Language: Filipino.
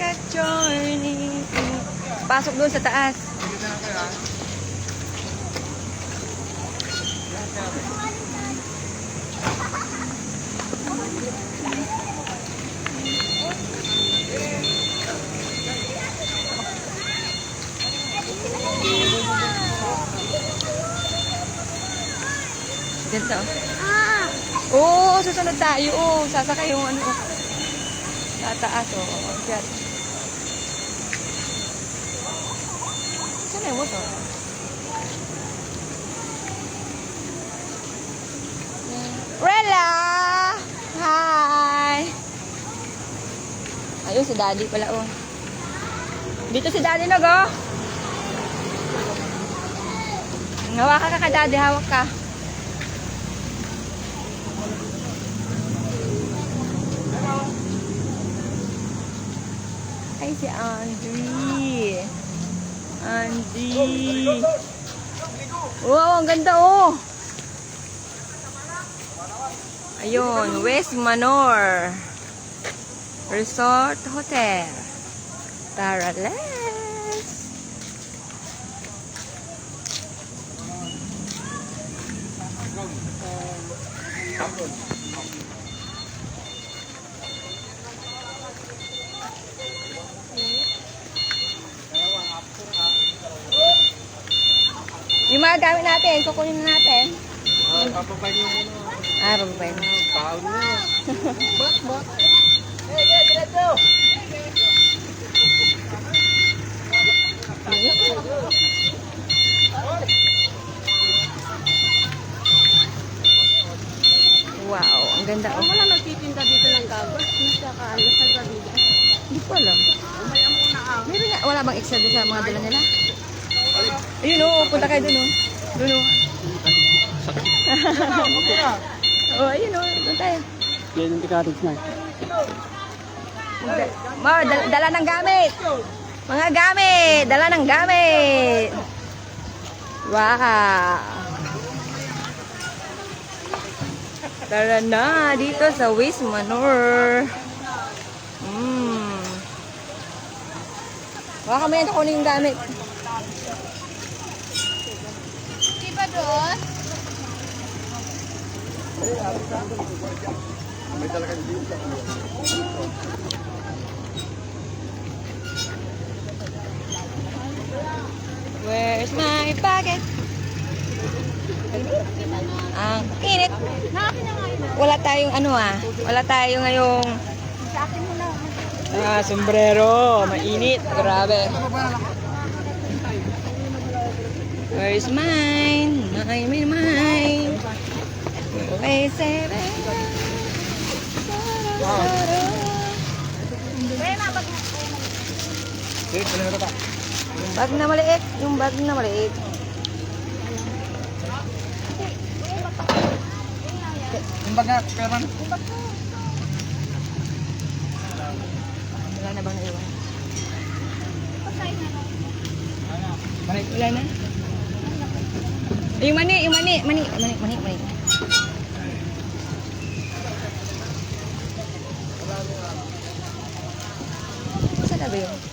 a journey. Pasok doon sa taas. Ganito. Oo, susunod tayo. Oo, sasakay yung ano. Tataas, oo. Akyat. Saan yung motor? Rella! Hi! Ayun, si Daddy pala, oh. Dito si Daddy, Nog, oh. Hawakan ka, Daddy. Hawak ka. Ay, si Andy. Andy. Wow, ang ganda, oh. Ayun, West Manor Resort Hotel. Tara, let's. Yung mga gamit natin, kukunin na natin. Papapay mo muna. Papapay mo. Taon na. Bak. Hey, diretso! Wow, ang ganda, oh. Wala nagtitinda dito ng gabas. Nasakaano sa gabida. Hindi ko alam. Umaya muna ako. Meron nga, wala bang extra doon sa mga dala nila? Ayun, oh, punta kayo doon, oh. Doon, oh. Oh, ayun, oh, doon tayo. Yan yung cottage na. Dala ng gamit. Mga gamit, dala ng gamit. Wow. Tara na dito sa West Manor. Baka may ito kunin yung gamit. Di ba doon? Where's my pocket? Ang init. Wala tayong ano, ah. Wala tayong ngayong Sa akin mo na. sombrero. Mainit. Grabe. Where's mine? Mine. Okay, seven. Bag na maliit. Yung bag na maliit. Yung baga, pera na. Wala na bang naiwan? Manik. Wala na? Yung mani. Saan na ba yun?